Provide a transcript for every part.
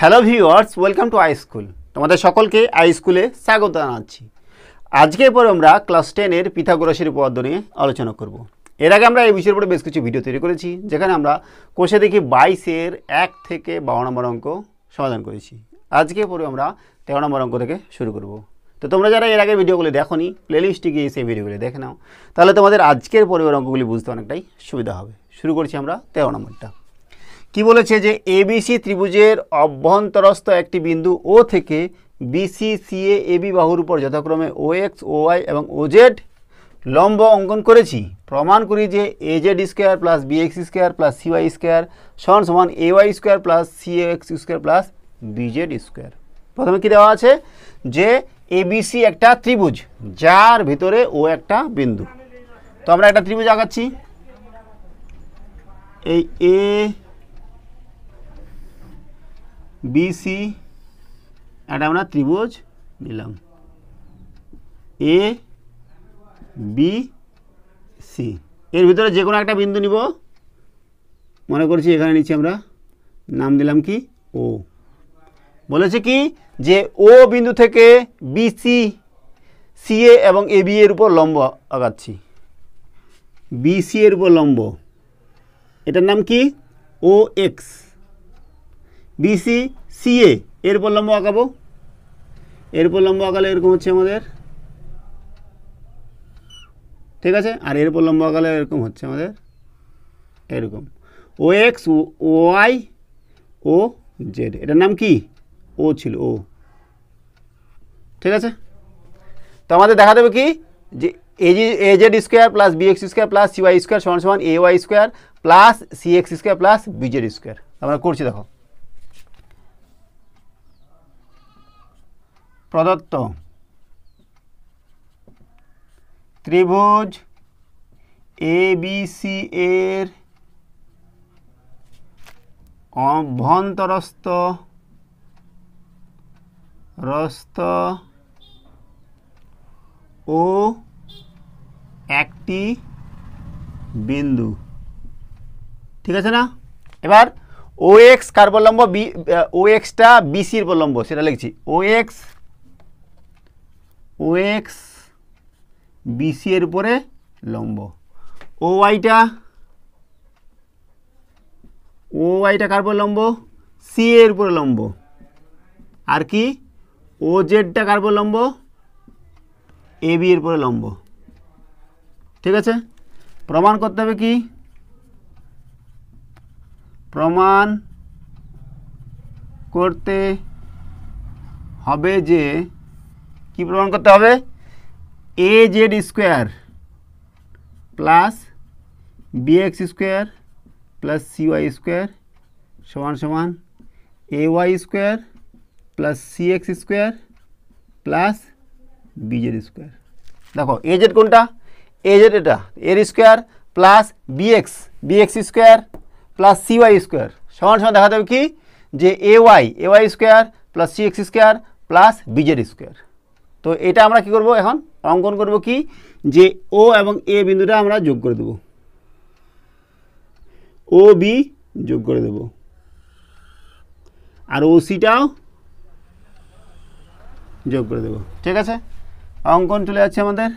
Hello viewers, welcome to I school. তোমাদের সকলকে I স্কুলে স্বাগত জানাচ্ছি। আজকের পরে আমরা ক্লাস 10-এর পিথাগোরাসের উপপাদ্য নিয়ে আলোচনা করব। এর আগে আমরা এই বিষয়ের উপরে বেশ কিছু ভিডিও তৈরি করেছি, যেখানে আমরা কোষে দেখি 22-এর 1 থেকে 12 নম্বর অঙ্ক সমাধান করেছি। আজকে পরে আমরা 13 নম্বর অঙ্ক থেকে শুরু করব। তো তোমরা যারা এর আগের ভিডিওগুলি দেখোনি, প্লেলিস্টে গিয়ে সেই ভিডিওগুলি দেখে নাও, তাহলে তোমাদের আজকের পরের অঙ্কগুলি বুঝতে অনেকটাই সুবিধা হবে। শুরু করছি আমরা 13 নম্বরটা। কি বলেছে যে এবিসি ত্রিভুজের অভ্যন্তরস্থ একটি বিন্দু ও থেকে বিসি সিএ এবি বাহুর উপর যথাক্রমে ওএক্স ওওয়াই এবং ওজেড লম্ব অঙ্কন করেছি। প্রমাণ করি যে AZ square plus bx square plus CY square সমান সমান AY square plus CX square plus BZ square. প্রথমে কি দেওয়া আছে যে এবিসি একটা ত্রিভুজ, যার ভিতরে ও একটা বিন্দু। তো আমরা একটা ত্রিভুজ আঁকাচ্ছি। এই এ বিসি একটা আমরা ত্রিভুজ নিলাম, এ বি সি। এর ভিতরে যে কোনো একটা বিন্দু নিব, মনে করছি এখানে নিচ্ছি, আমরা নাম দিলাম কি ও। বলেছে কি যে ও বিন্দু থেকে বিসি সিএ এবং এবি এর উপর লম্ব আঁকাচ্ছি। বিসি এর উপর লম্ব, এটার নাম কি ও এক্স। বিসি সিএ এর উপর লম্ব আঁকাবো। এর উপর লম্ব আঁকালে এরকম হচ্ছে আমাদের, ঠিক আছে। আর এর উপর লম্ব আঁকালে এরকম হচ্ছে আমাদের, এরকম ও এক্স ও ওয়াই ও জেড। এটার নাম কি ও ছিল, ও, ঠিক আছে। তো আমাদের দেখা দেবে কি যে AZ square plus bx square plus CY square সমান সমান A Y square plus CX square plus BZ square. আমরা করছি, দেখো। প্রদত্ত ত্রিভুজ এবিসি এর অভ্যন্তরস্থ ও একটি বিন্দু, ঠিক আছে না। এবার ও এক্স কার উপর লম্ব, ও এক্সটা বিসির উপর লম্ব, সেটা লিখছি। ও এক্স বিসি এর উপরে লম্ব। ও ওয়াইটা কার উপর লম্ব, সি এর উপরে লম্ব। আর কি ও জেডটা কার উপর লম্ব, এ বি এর উপরে লম্ব, ঠিক আছে। প্রমাণ করতে হবে কি, প্রমাণ করতে হবে যে, কি প্রমাণ করতে হবে, A Z square plus bx square plus CY square সমান সমান A Y square plus CX square plus BZ square. দেখো এজেড কোনটা, এজেড এটা, এর square plus bx square plus CY square সমান সমান দেখা যাবে কি যে A Y square plus CX square plus BZ square. তো এটা আমরা কি করব, এখন অঙ্কন করব কি যে ও এবং এ বিন্দুটা আমরা যোগ করে দেব, ও বি যোগ করে দেব, আর ও সিটাও যোগ করে দেব, ঠিক আছে। অঙ্কন চলে যাচ্ছে আমাদের।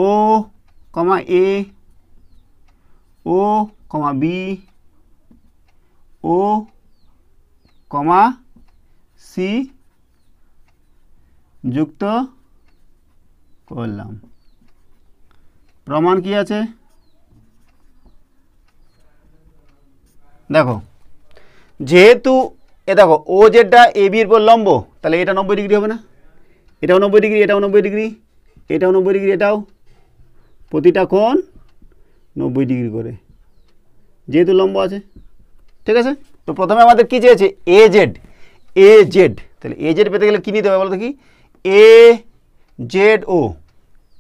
ও কমা এ, ও কমা বি, ও কমা সি যুক্ত করলাম। প্রমাণ কি আছে দেখো, যেহেতু এ দেখো ও জেডটা এ বি এর উপর লম্ব, তাহলে এটা 90 ডিগ্রি হবে না, এটাও 90 ডিগ্রি, এটাও 90 ডিগ্রি, এটাও 90 ডিগ্রি, এটাও, প্রতিটা কোণ 90 ডিগ্রি করে, যেহেতু লম্ব আছে, ঠিক আছে। তো প্রথমে আমাদের কি চেয়েছে, এ জেড। তাহলে এ জেড পেতে গেলে কী নিতে হবে বলো দেখি, এ জেড ও।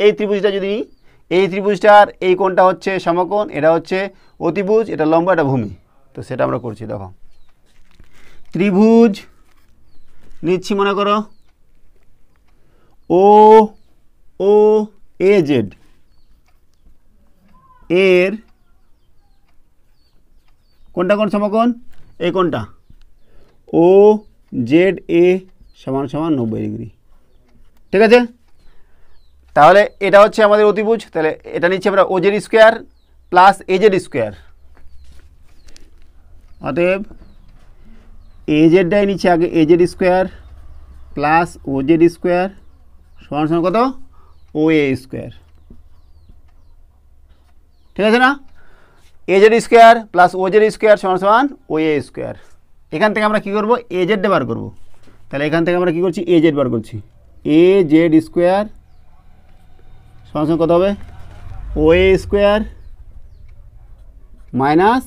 এই ত্রিভুজটা যদি নিই, এই ত্রিভুজটার এই কোণটা হচ্ছে সমকোণ, এটা হচ্ছে অতিভুজ, এটা লম্ব, এটা ভূমি। তো সেটা আমরা করছি, দেখো। ত্রিভুজ নিচ্ছি, মনে করো ও এ জেড এর কোনটা কোন সমকোণ? এই কোনটা ও জেড এ সমান সমান 90 ডিগ্রি। ঠিক আছে, তাহলে এটা হচ্ছে আমাদের অতিভুজ। তাহলে এটা নিচ্ছি আমরা O Z square plus A Z square. অতএব এ জেডটাই নিচ্ছে আগে A Z square plus O Z square সমান সমান কত? O A square. ঠিক আছে না? A Z square plus O Z square সমান সমান ও এ স্কোয়ার। এখান থেকে আমরা কী করবো? এ জেডটা বার করবো। তাহলে এখান থেকে আমরা কী করছি? এ জেড বার করছি। এ জেড স্কোয়ার সমান সমান কত হবে? ও এ স্কোয়ার মাইনাস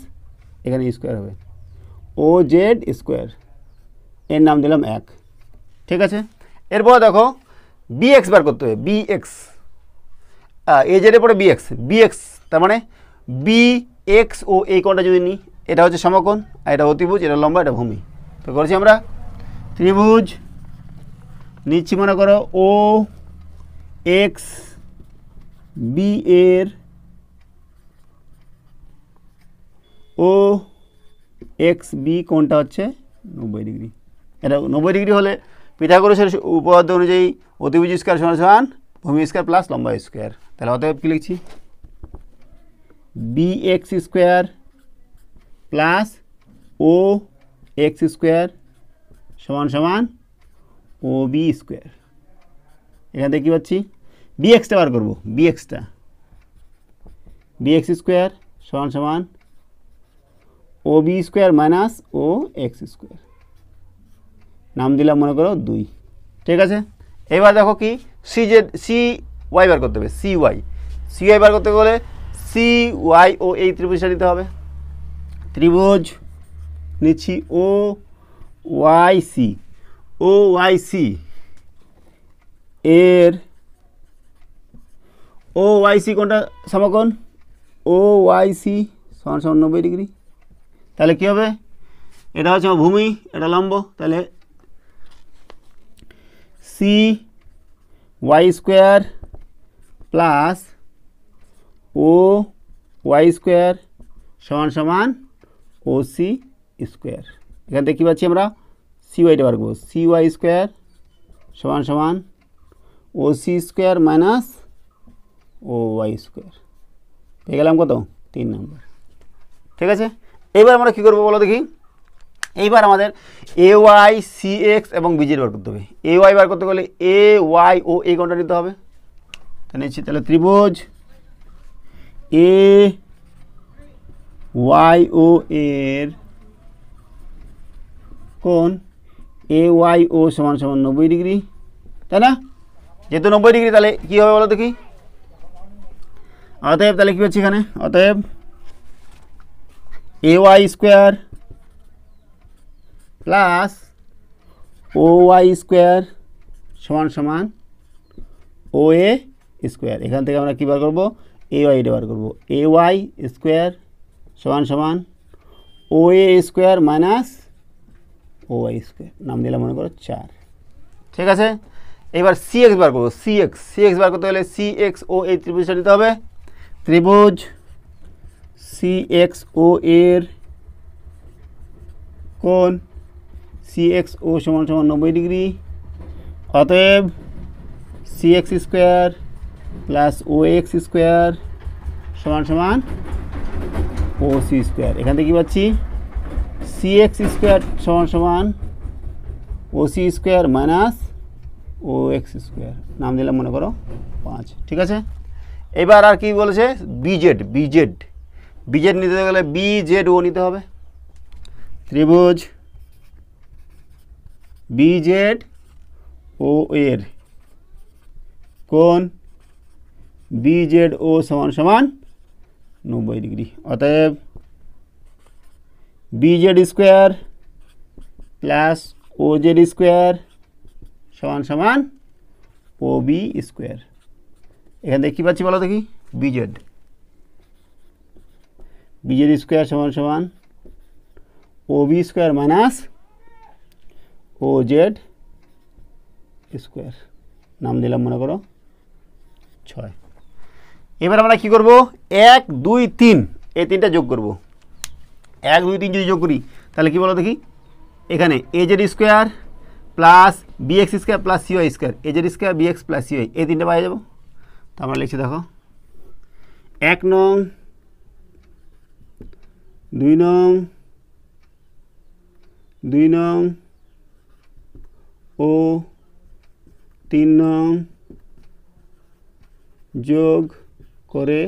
এখানে স্কোয়ার হবে ও জেড স্কোয়ার, এর নাম দিলাম 1। ঠিক আছে, এরপর দেখো বি এক্স বার করতে হবে। বি এক্স, এ জেডের পরে বি এক্স। বি এক্স তার মানে বি এক্স ও এই কোণটা যদি নিই, এটা হচ্ছে সমকোণ, আর এটা অতিভুজ, এটা লম্বা, এটা ভূমি। তো করেছি আমরা ত্রিভুজ নিচ্ছি, মনে করো ও এক্স বি এর ও এক্স বি কোণটা হচ্ছে 90 ডিগ্রি। এটা 90 ডিগ্রি হলে পিথাগোরাসের উপপাদ্য অনুযায়ী অতিভুজ স্কয়ার সমান সমান ভূমি স্কয়ার প্লাস লম্বা স্কয়ার। তাহলে অতএব কী লিখছি? বি এক্স স্কোয়ার প্লাস ও এক্স স্কোয়ার সমান সমান ও বি স্কোয়ার। এখান থেকে কী পাচ্ছি? বি এক্সটা বার করবো। বি এক্সটা বি এক্স স্কোয়ার সমান সমান ও বি স্কোয়ার মাইনাস ও এক্স স্কোয়ার, নাম দিলাম মনে করো 2। ঠিক আছে, এবার দেখো কি C Z C y bar করতে হবে। সি ওয়াই বার করতে গেলে সি ওয়াই ও এই ত্রিভুজটা নিতে হবে। ত্রিভুজ নিচ্ছি ও ওয়াই সি এর ও ওয়াই সি কোনটা সমকোণ? ও ওয়াই সি সমান সমান 90 ডিগ্রি। তাহলে কী হবে? এটা হচ্ছে ভূমি, এটা লম্ব। তাহলে সি ওয়াই স্কোয়ার প্লাস ও ওয়াই স্কোয়ার সমান সমান ও সি স্কোয়ার। এখান থেকে কী পাচ্ছি আমরা? সি ওয়াইটা বার করবো। সি ওয়াই স্কোয়ার সমান সমান ও সি স্কোয়ার মাইনাস ও ওয়াই স্কোয়ার। পেয়ে গেলাম কত? 3 নম্বর। ঠিক আছে, এইবার আমরা কী করবো বলো দেখি? এইবার আমাদের এ ওয়াই সি এক্স এবং বিজেড বার করতে হবে। এ ওয়াই বার করতে গেলে এ ওয়াই ও এই কোণটা নিতে হবে। নিচ্ছি তাহলে ত্রিভুজ এ ওয়াই ও এর কোণ এ ওয়াই ও সমান সমান 90 ডিগ্রি, তাই না? যেহেতু 90 ডিগ্রি তাহলে কী হবে বলো দেখি? অতএব তাহলে কী হচ্ছে এখানে? অতএব এ ওয়াই স্কোয়ার প্লাস ও ওয়াই স্কোয়ার সমান সমান ও এ স্কোয়ার। এখান থেকে আমরা কী বার করবো? এ ওয়াইটা বার করবো। এ ওয়াই স্কোয়ার সমান সমান ও A square minus O Y square, নাম দিলাম মনে করো 4। ঠিক আছে, এবার সি এক্স বার করবো। সি এক্স বার করতে হলে সি এক্স ও এই ত্রিভুজটা নিতে হবে। ত্রিভুজ সি এক্স ও এর কোণ সি এক্স ও সমান সমান 90 ডিগ্রি। অতএব সি এক্স স্কোয়ার প্লাস ও এক্স স্কোয়ার সমান সমান ও সি স্কোয়ার। এখান থেকে কী পাচ্ছি? সি এক্স স্কোয়ার সমান সমান ও সি স্কোয়ার মাইনাস ও এক্স স্কোয়ার, নাম দিলাম মনে করো 5। ঠিক আছে, এবার আর কি বলেছে? বিজেড নিতে গেলে বিজেড ও নিতে হবে। ত্রিভুজ বিজেড ও এর কোণ বিজেড ও সমান সমান 90 ডিগ্রি। অতএব BZ square plus O Z square সমান সমান ও বি স্কোয়ার। এখান থেকে কী পাচ্ছি বলো দেখি? বিজেড স্কোয়ার সমান সমান ও বি স্কোয়ার মাইনাস ও জেড স্কোয়ার, নাম দিলাম মনে করো 6। এবার আমরা কি করব? 1 2 3 এই তিনটা যোগ করব। 1 2 3 যদি যোগ করি তাহলে কি বলো দেখি, এখানে az square plus bx square plus cy square, az square bx plus cy, এই তিনটে পাওয়া যাবো। তো আমরা লিখছি দেখো 1 নং 2 নং 2 নং ও 3 নং যোগ করে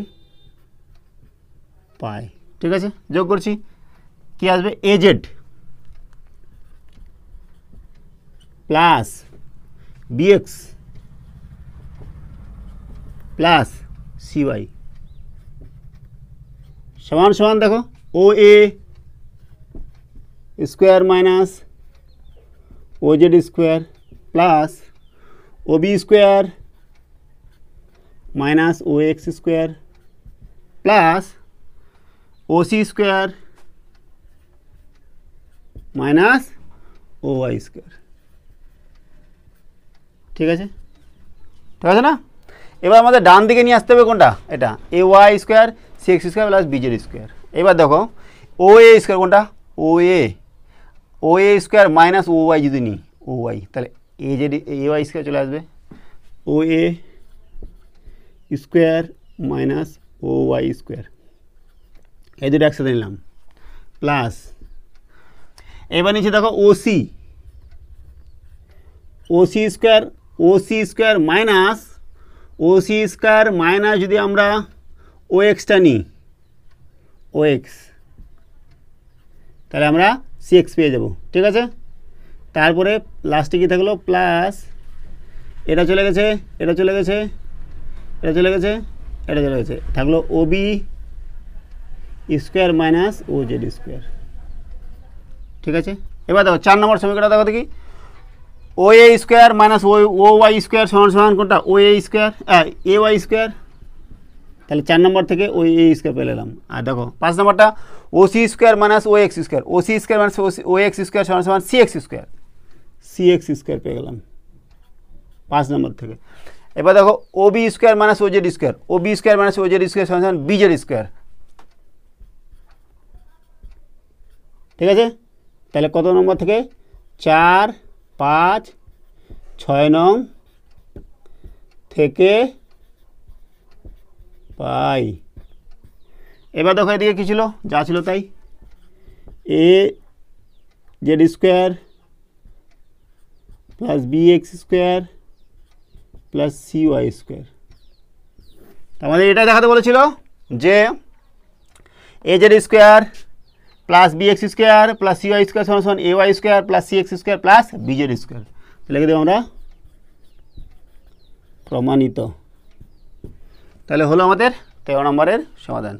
পাই। ঠিক আছে, যোগ করছি, কি আসবে az plus bx plus cy সমান সমান দেখো oa square minus oz square plus ob square minus ox square plus oc square minus oy square. ঠিক আছে, ঠিক আছে না? এবার আমাদের ডান দিকে নিয়ে আসতে হবে কোনটা, এটা ay square cx square plus bz square. এবার দেখো oa স্কোয়ার কোনটা, oa স্কোয়ার মাইনাস oy যদি নিই oy, তাহলে ay স্কোয়ার চলে আসবে oa square minus oy square, এই দুটো একসাথে নিলাম প্লাস, এবার নিচে দেখো oc স্কোয়ার মাইনাস যদি আমরা oxটা নিই ox, তাহলে আমরা cx পেয়ে যাব। ঠিক আছে, তারপরে লাস্টে কি থাকলো প্লাস, এটা চলে গেছে, এটা চলে গেছে, এটা চলে গেছে, এটা চলে গেছে, থাকলো ob square minus oz square. ঠিক আছে, এবার দেখো 4 নম্বর সমীকরণটা দেখো দেখি, oa square minus oy square সমান সমান কোনটা oa স্কোয়ার ay স্কোয়ার, তাহলে 4 নম্বর থেকে ওই a স্কোয়ার পেয়ে নিলাম। আর দেখো 5 নম্বরটা oc square minus ox square, oc square minus ox square সমান সমান cx স্কোয়ার পেয়ে গেলাম 5 নম্বর থেকে। এবার দেখো ob square minus oz square, ob square minus oz square সমান সমান bz স্কোয়ার। ঠিক আছে, তাহলে কত নম্বর থেকে 4 5 6 নং থেকে পাই। এবার দেখো এদিকে কী ছিল, যা ছিল তাই, az square plus bx square plus cy square. আমাদের এটা দেখাতে বলেছিল যে az square plus bx square plus cy square সমান সমান ay square plus cx square plus bz square. লিখে দেবো আমরা প্রমাণিত। তাহলে হলো আমাদের 13 নম্বরের সমাধান।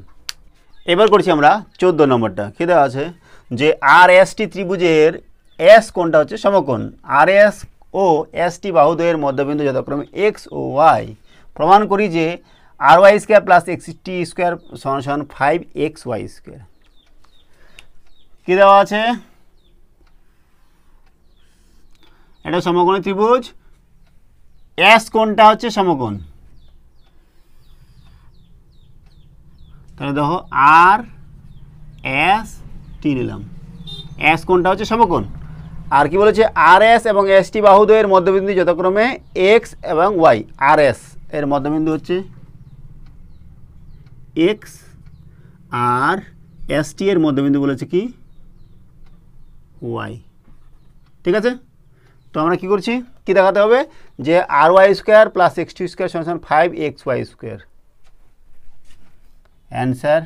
এবার করছি আমরা 14 নম্বরটা। কী দেওয়া আছে যে আর এস টি ত্রিভুজের এস কোণটা হচ্ছে সমকোণ, আর এস ও এস টি বাহুদ্বয়ের মধ্যবিন্দু যথাক্রমে এক্স ও ওয়াই। প্রমাণ করি যে আর ওয়াই স্কোয়ার প্লাস এক্স টি স্কোয়ার সমান সমান 5xy স্কোয়ার। কী দেওয়া আছে, এটা সমকোণী ত্রিভুজ, এস কোণটা হচ্ছে সমকোণ। তাহলে দেখো আর এস টি নিলাম, এস কোণটা হচ্ছে সমকোণ। আর কি বলেছে, আর এস এবং এস টি বাহুদ্বয়ের মধ্যবিন্দু যথাক্রমে এক্স এবং ওয়াই। আর এস এর মধ্যবিন্দু হচ্ছে এক্স, আর এস টি এর মধ্যবিন্দু বলেছে কি ওয়াই। ঠিক আছে, তো আমরা কি করছি, কি দেখাতে হবে যে আর ওয়াই স্কোয়ার প্লাস এক্স টি স্কোয়ার সমান 5xy স্কোয়ার। অ্যান্সার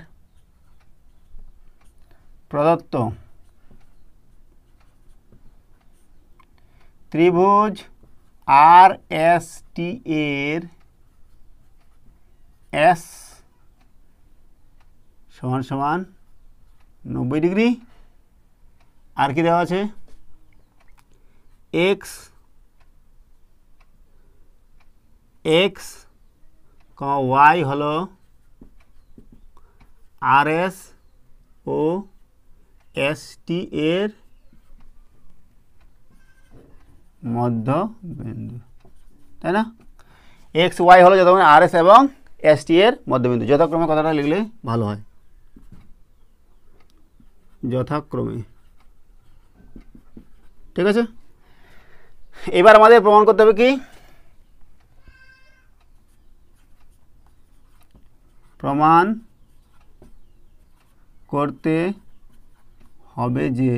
প্রদত্ত ত্রিভুজ আর এস টি এর এস সমান সমান 90 ডিগ্রি। আর কি দেওয়া আছে, এক্স এক্স ওয়াই হলো আর এস ও এস টি এর মধ্যবিন্দু, তাই না? এক্স ওয়াই হলো যতক্ষণ আর এস এবং এস টি এর মধ্যবিন্দু, যথাক্রমে কথাটা লিখলে ভালো হয়। যথাক্রমে। ঠিক আছে, এবার আমাদের প্রমাণ করতে হবে কি, প্রমাণ করতে হবে যে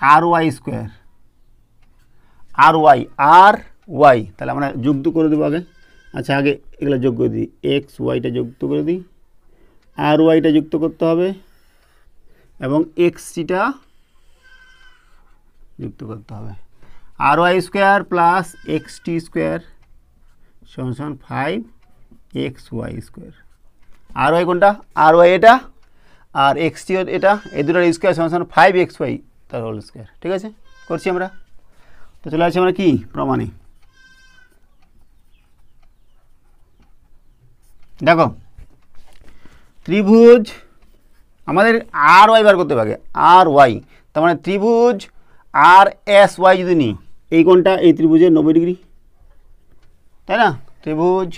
আর ওয়াই স্কোয়ার, আর ওয়াই তাহলে আমরা যুক্ত করে দেবো আগে। আচ্ছা, আগে এগুলো যোগ করে দিই, এক্স ওয়াইটা যুক্ত করে দিই, আর ওয়াইটা যুক্ত করতে হবে এবং এক্সটিটা যুক্ত করতে হবে। আর ওয়াই স্কোয়ার প্লাস এক্স টি স্কোয়ার সমান 5 এক্স ওয়াই স্কোয়ার। আর ওয়াই কোনটা, আর ওয়াই এটা, আর এক্স টি এটা, এই দুটোর স্কোয়ার সমান 5 এক্স ওয়াই তার হোল স্কোয়ার। ঠিক আছে, করছি আমরা। তো চলে আসছি আমরা কি প্রমাণে। দেখো, ত্রিভুজ আমাদের আর ওয়াই বার করতে পারে, আর ওয়াই তার মানে ত্রিভুজ আর এস ওয়াই যদি নিই, এই কোণটা এই ত্রিভুজের 90 ডিগ্রি, তাই না? ত্রিভুজ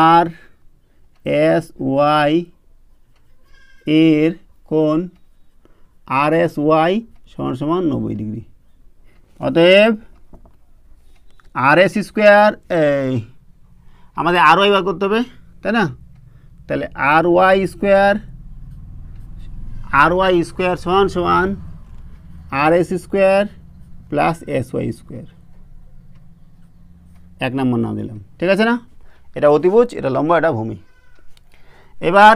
আর এস ওয়াই এর কোণ আর এস ওয়াই সমান সমান 90 ডিগ্রি। অতএব আর এস স্কোয়ার, আমাদের আর ওয়াই বার করতে হবে, তাই না? তাহলে আর ওয়াই স্কোয়ার সমান সমান R S square plus S Y square, 1 number নাম দিলাম। ঠিক আছে না? এটা অতিভুজ, এটা লম্বা, এটা ভূমি। এবার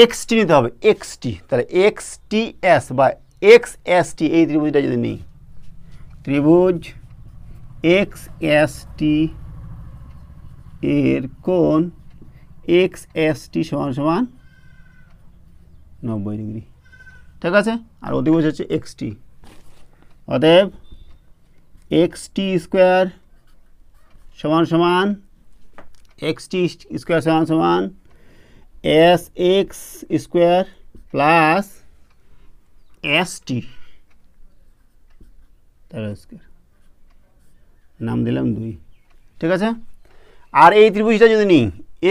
এক্স টি নিতে হবে, এক্স টি, তাহলে এক্স টি এস বা এক্স এস টি, এই ত্রিভুজটা যদি নিই, ত্রিভুজ এক্স এস টি এর কোণ এক্স এস টি সমান সমান 90 ডিগ্রি। ঠিক আছে, আর অতিভুজ হচ্ছে এক্স টি। অতএব এক্স টি স্কোয়ার সমান সমান এক্স টি স্কোয়ার সমান সমান S X square plus S টি তার স্কোয়ার, নাম দিলাম 2। ঠিক আছে, আর এই ত্রিভুজটা যদি নিই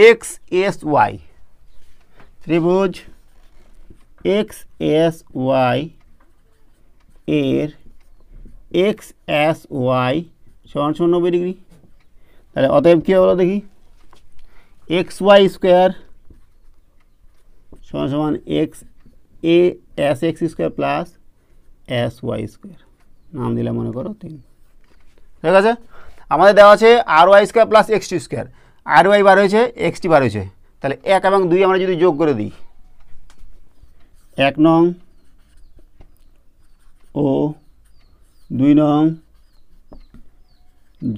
এক্স এস ওয়াই, ত্রিভুজ এক্স এস ওয়াই এর এক্স এস ওয়াই সমান 90 ডিগ্রি, তাহলে অতএব কী হলো দেখি, এক্স ওয়াই স্কোয়ার সমান সমান এক্স এ S X square plus S Y square, নাম দিলাম মনে করো 3। ঠিক আছে, আমাদের দেওয়া আছে আর ওয়াই স্কোয়ার প্লাস এক্স টি স্কোয়ার, আর ওয়াই বার হয়েছে, এক্স টি বার হয়েছে, তাহলে 1 এবং 2 আমরা যদি যোগ করে দিই, 1 নং ও 2 নং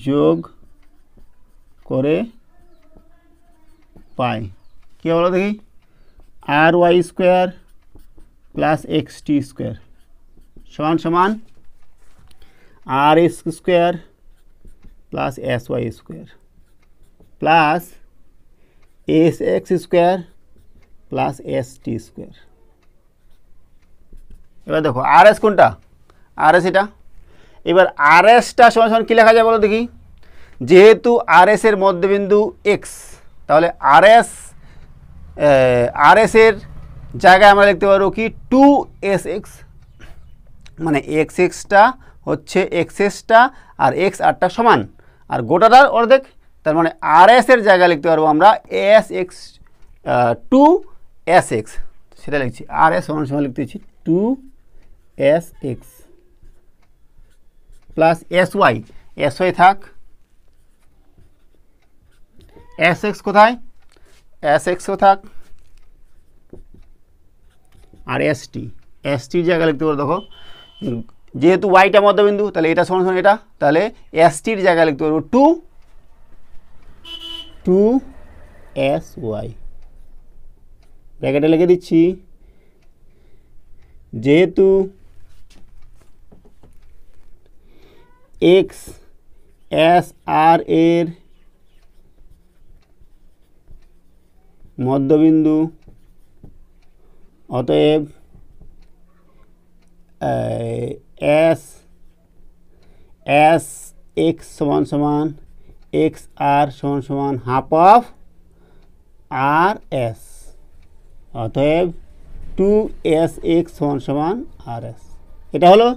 যোগ করে পাই কী হলো দেখি, R Y square plus X টি স্কোয়ার সমান সমান R S square plus S Y square plus S X square plus S T square. এবার দেখো আর এস কোনটা, আর এস এটা। এবার আর এসটা সমান সমান কী লেখা যায় বলো দেখি, যেহেতু আর এস এর মধ্যবিন্দু এক্স, তাহলে আর এর জায়গায় আমরা লিখতে পারবো কি 2sx, মানে এক্স এক্সটা হচ্ছে এক্স এসটা আর এক্স আরটা সমান, আর গোটাটার অর্ধেক, তার মানে আর এস এর জায়গায় লিখতে পারবো আমরা এস এক্স 2sx, সেটা লিখছি। আর এস সমান সমান লিখতেছি 2sx প্লাস এস ওয়াই থাক, এস এক্স কোথায়, এস এক্সও থাক, আর এস টির জায়গায় লিখতে পারবো, দেখো যেহেতু ওয়াইটা মধ্যবিন্দু, তাহলে এটা সমান সমান এটা, তাহলে এস টির জায়গায় লিখতে পারবো 2sy, ব্র্যাকেটে লিখে দিচ্ছি, যেহেতু এক্স এস আর এর মধ্যবিন্দু, অতএব এস এক্স সমান সমান এক্স আর সমান সমান হাফ অফ আর এস, অতএব 2sx সমান সমান rs। এটা হলো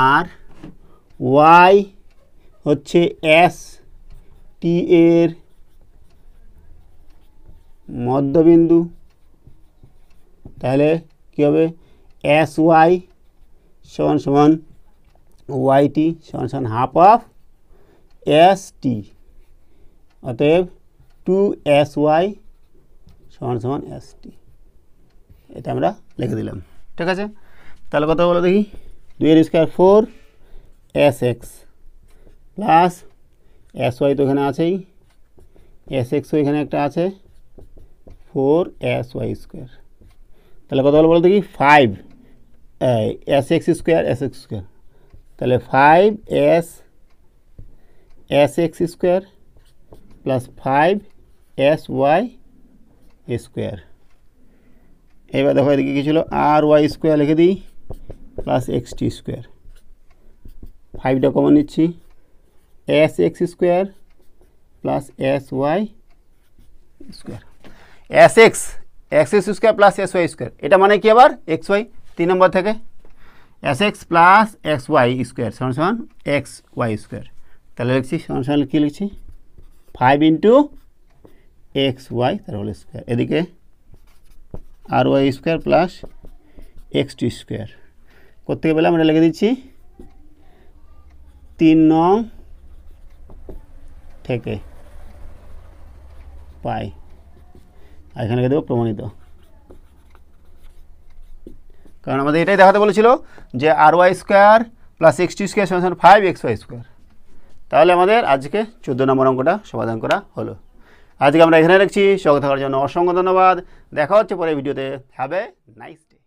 আর ওয়াই হচ্ছে এস টি এর মধ্যবিন্দু, তাহলে কী হবে এস ওয়াই সমান সমান ওয়াই টি সমান সমান হাফ অফ এস টি, অতএব 2sy সমান সমান এস টি। এটা আমরা লিখে দিলাম, ঠিক আছে। তাহলে কত বলো দেখি, 2 এর স্কোয়ার 4sx প্লাস sy তো এখানে আছেই, sxও এখানে একটা আছে 4sy স্কোয়ার। তাহলে কত বলো দেখি 5 sx স্কোয়ার sx স্কোয়ার, তাহলে 5s sx square plus 5sy square. এবার দেখো এদিকে কী ছিল আর ওয়াই স্কোয়ার লিখে দিই প্লাস এক্স টি স্কোয়ার, 5টা কমন নিচ্ছি, S X square plus S Y square. S X square plus S Y square, এটা মানে কি আবার এক্স ওয়াই 3 নম্বর থেকে, S X plus X Y square সমান সমান এক্স ওয়াই স্কোয়ার। তাহলে লিখছি সমান সমান কী লিখছি 5 ইন্টু এক্স ওয়াই তার হোল স্কোয়ার, এদিকে আর ওয়াই স্কোয়ার প্লাস এক্স টি স্কোয়ার। কোত্থেকে পেলাম আমরা লিখে দিচ্ছি 3 নং থেকে পাই, আর এখানে লিখে দেবো প্রমাণিত, কারণ আমাদের এটাই দেখাতে বলেছিল যে আর ওয়াই স্কোয়ার প্লাস এক্স টি স্কোয়ার সমান 5xy স্কোয়ার। তাহলে আমাদের আজকে 14 নম্বর অঙ্কটা সমাধান করা হলো। আজকে আমরা এখানে রাখছি। সঙ্গে থাকার জন্য অসংখ্য ধন্যবাদ। দেখা হচ্ছে পরে ভিডিওতে। Have a nice day.